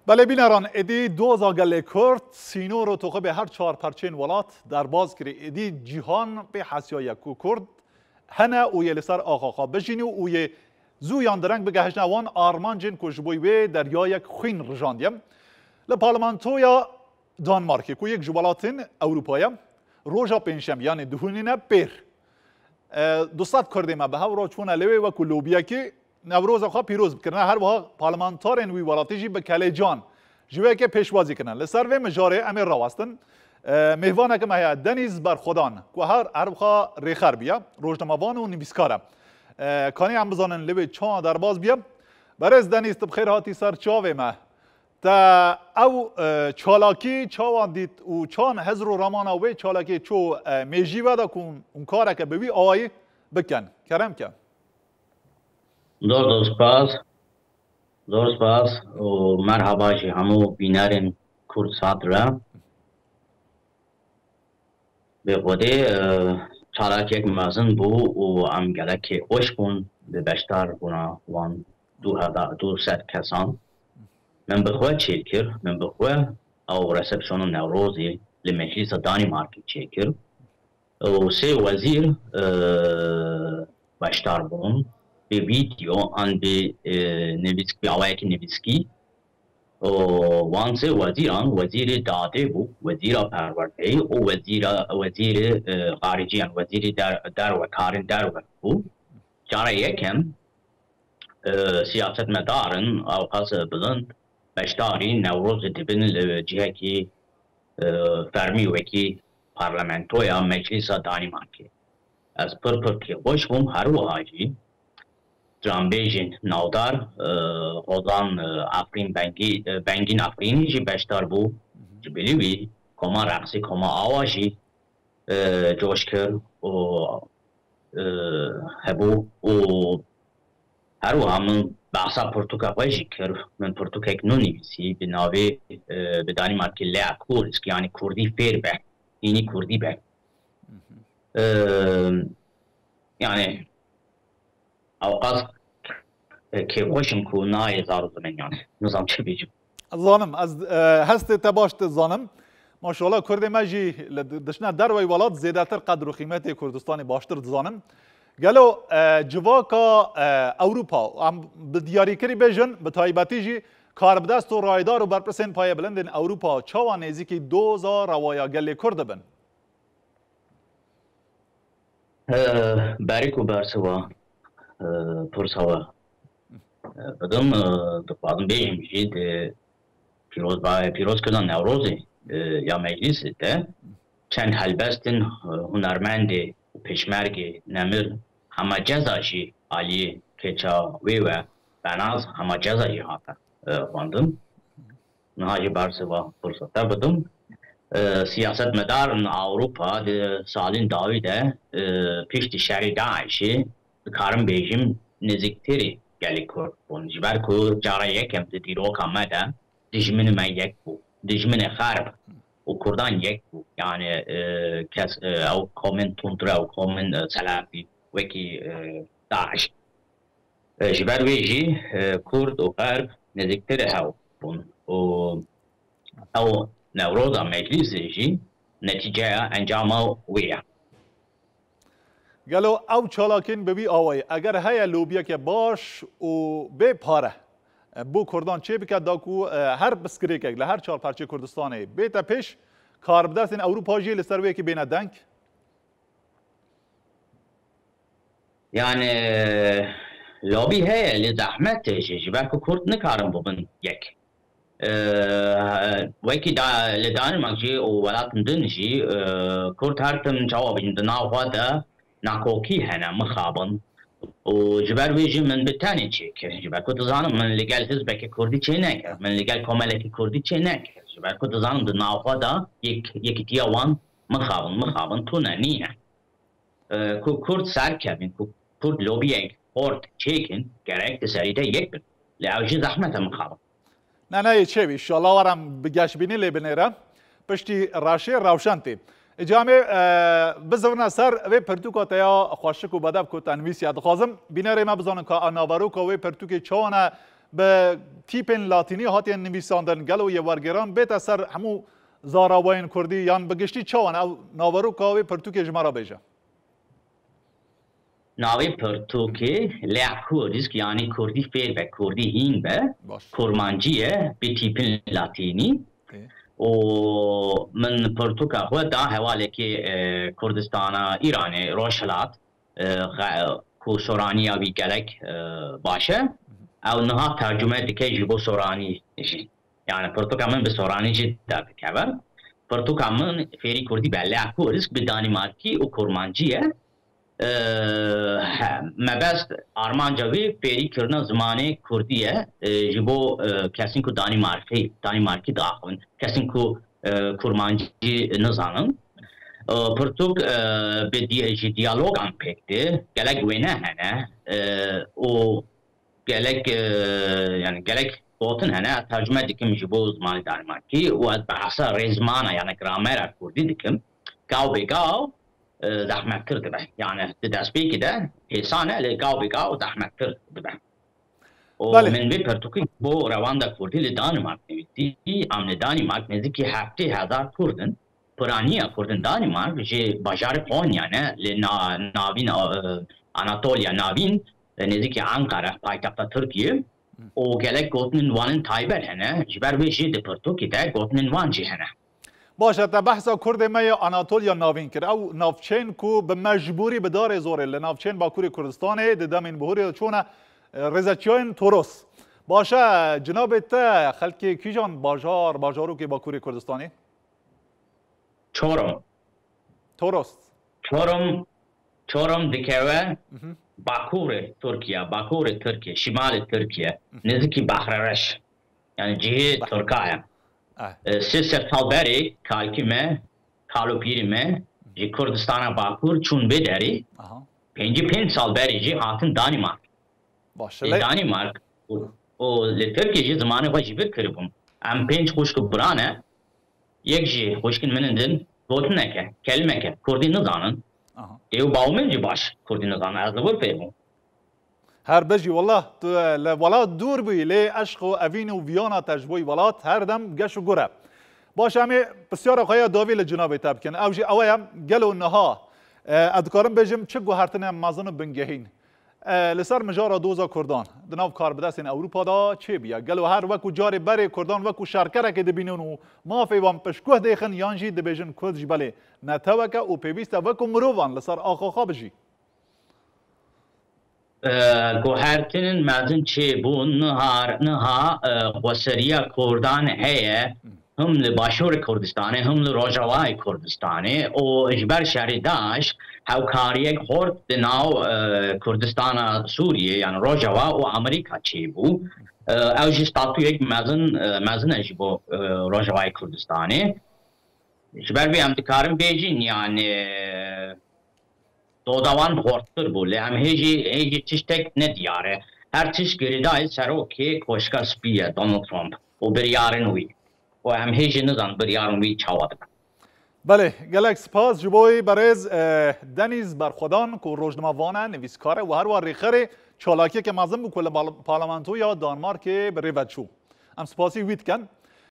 بله بینران ادی 2000 کرد سینو رو توقع به هر 4 پرچین ولات در باز کری ادی جهان به حسیای کو کرد هنه اوی لسر آقاقا بجینی و اوی زویان درنگ بگهش نوان آرمان جن کشبوی به در یک خوین رجاندیم لپارلمانتویا دانمارکی کو یک جوالاتین اروپایا روژا پنجشنبه یعنی دهونینه پیر دوستات کردیم به هر چون لوی و کلوبیا که نوروز خواه پیروز بکرنه هر وها پارلمانتارین وی ولاتیجی به کلیجان جوه که پیشوازی کنن لسر و مجاره امیر راوستن مهوانه که مهیا دنیز برخودان که هر وها ریخر بیا روزنامه‌وان و نویسکاره کانی هم بزنن لوی چان در باز بیا برز دنیز تب خیر هاتی سر چاوه مه تا او چالاکی چاوان دید و چان هزر و رمان و چالاکی چو میجی ودا کن اون کاره که بوی آوایی بکن کرم کن زور سپاس و مرحبا جی همو بینارین کرد ساتره به خوده چالاک یک مازن بو و ام گلک خوش بون به بشتر بونا وان 200 کسان من بخواه چیل کر من بخواه او رسپشون نوروزی لمجلس دانمارک چیل کر و 3 وزیر بشتر بون به ویدیو آن به نویسکی آوایک نویسکی و وان 3 وزیران وزیر داده بو وزیر پرورده و وزیر خارجیان وزیر در و کارن در و بو جاره یکم سیاست مدارن او خاص بلند بشتاری نوروز دبن لجهه کی فرمی وکی پارلمانتویا مجلس دانمارکی از پر که خوش بوم هر وحاجی جانبیجین نودار خودان افرین بنگین افرینی جی بشتر بو جبلیوی کما رقصی کما آواشی جوش کر و هبو و هر وها من بحثا پرتوکا خوشی کر من پرتوکا اک نونیویسی به ناوی به دانمارکی لیا کورسک یعنی کردی فیر به اینی کردی به یعنی اوقات که خوشم کو نای زارو زمین یعنی نظام چه بیجم زانم از هست تباشت زانم ماشاءالله کرد ماجی دشنا در وی ولات زیادتر قدر و قیمت کردستان باشتر زانم گلو جواکا اروپا هم به دیاری کری بیجن به تایباتی جی کاربدست و رایدار و برپرسین پای بلندن اروپا چاوان نزدیکی 2000 روایا گلی کرد بن باریک و برسوا پرسوا بدم دفعه بیشتر میشید پیروز کردن نوروزی یا مجلس ده چند هلبستن هنرمند پیشمرگ نمر همه جزاشی علی کچا و بناز همه جزاشی هاتا خواندم نهاجی برسوا فرصت بدم سیاست مدارن اروپا سالین داویده پیشتی شهری داعشی کارم بیشیم نزدیکتری گلی کرد بون جبر کو جاره یکم دیرو کامده دشمن من یک بو دشمن خرب و کردان یک بو یعنی کس او کامن تندره او کامن سلافی وکی داعش جبر ویجی کرد و غرب نزدیکتر هاو بون او نوروز مجلس جی نتیجه انجام ویا گلو او چالاکین ببی آوای اگر های لوبیا که باش و به پاره بو کردان چه بکد داکو هر بسکری که هر 4 پرچه کردستانه بیتا پیش کاربدست این اروپا جی لسروی که بین دنگ یعنی لابی های لزحمت جی برکو کرد نکارم ببن یک وکی لدانمارک جی و ولاتن دن جی کرد هرتم جوابین دناو خواده ناکوکی هنه مخابن و جبر ویجی من بتانی چی که جبر کد زانم من لگل حزبک کردی چی نکرد من لگل کاملک کردی چی نکرد جبر کد زانم دناو خواده یکی تیاوان مخابن تو نینه کرد سر کبین کرد لوبی یک خورد چیکن گرک سریده یک بین لعوجی زحمت مخابن نه چه بی شاءالله ورم بگش بینی لی بنیرم پشتی راشه روشنتی جامع بزرنا سر و پرتوکات یا خوشک و بدب کو تنویس یاد خازم بینر ما بزنن که آناورو که و پرتوک چون به تیپ لاتینی هاتی نویساندن گلو یه ورگران بیت اثر همو زاراوین کردی یان بگشتی چوان او ناورو کاوی پرتوکی جمارا بیجا ناوی پرتوکی لیاکوردیسک یعنی کردی فعل به کردی هین به کرمانجیه به تیپ لاتینی و من پرتوکا خود دا حواله که کردستان ایران روشلات کو سورانی آوی گلک باشه او نها ترجمه دیگه جیبو سورانی نشین یعنی پرتوکا من به سورانی جدا بکبر پرتوکا من فیری کردی بله اکو رسک به دانمارکی و کرمانجیه مبست آرمانجاوی فیری کردن زمانه کردیه جیبو کسین کو دانمارکی داخل کسین کو کرمانجی نزانن پرتوک به دیالوگ هم پکته گلک وینه هنه و گلک یعنی گلک گوتن هنه ترجمه دیکم جبو زمان دانمارکی و از بحثا رزمانه یعنی گرامر کردی دیکم گاو به گاو زحمت کرده به یعنی دست بی که حسانه لی گاو به گاو زحمت کرده به و من به پرتوکی بو روان دا کردی لی دانمارک نویسی امن دانمارک نزدیکی 70,000 کردن پرانیا کردن دانمارک جه بازار قونیا نه لی ناوین آناتولیا ناوین نزدیکی انقره پایتخت ترکیه و گلک گوتنن وانن تایبر هنه جبر ویشی ده پرتوکی ده گوتنن وان جی هنه باشه تا بحثا کرد ما آناتولیا ناوین کرد او نافچین کو به مجبوری به دار زوره لنافچین باکوری کردستانه ده دامین بهوری چونه رزچین توروس باشه جناب تا خلکی کیجان باجارو که باکوری کردستانی چورم توروس چورم دکوه باکور ترکیه شمال ترکیه نزدیکی بحررش یعنی جهه ترکیه 3 سال بری کالکیمه کالو پیریمه جی کردستان باکور چون بدری 5 سال بری جی هاتن دانمارک دانمارک و لترکیه جی زمانه خواهی بکربم ام 5 خوشک برانه یک جی خوشکن منندن گوتن نکه کلمه که کردی نزانن دیو باومن جی باش کردی نزانن از نور پیمون هر بجی والله ولات دور بی لی عشق و اوین و ویانا تجبوی ولات هر دم گش و گره باشه همه بسیار خواهی داوی لجناب تاب کن اوجی اویم گلو نها ادکارم بجم چه گوهرتن مازن بنگهین لسر مجارا دوزا کردان دناو کار بدستین اروپا دا چه بیا گلو هر وکو جاری بری کردان وکو شرکره که دبینون و مافی وان پشکوه دیخن یانجی دبیجن کد جباله نتوکه و پیویست وکو مروان لسر آخا بجی گوهرتنین مازن چه بون نها وسریا کردان هیه هم لباشور کردستانه هم لروجاوای کردستانه و اجبر شهری داش هاوکاریک خورد دناو کردستان سوریه یعنی روجاوا و امریکا چه بو او جی ستاتو یک مازن اجبو روجاوای کردستانه اجبر بی امتکارم بیجین یعنی دودوان خورتر بوله هم هیچ تشتک ندیاره هر تش گریدای سروکی کوشکا سپیه دونالد ترامپ و بریارنوی و هم هیچ نزان بریارنوی چاواد بله گلک سپاس جبوی برز دنیز برخودان که روزنامه‌وانه نویسکاره و هر واری خره چالاکی که مازم بو کل پارلمانتو یا دانمارک بری ودشو هم سپاسی ویت کن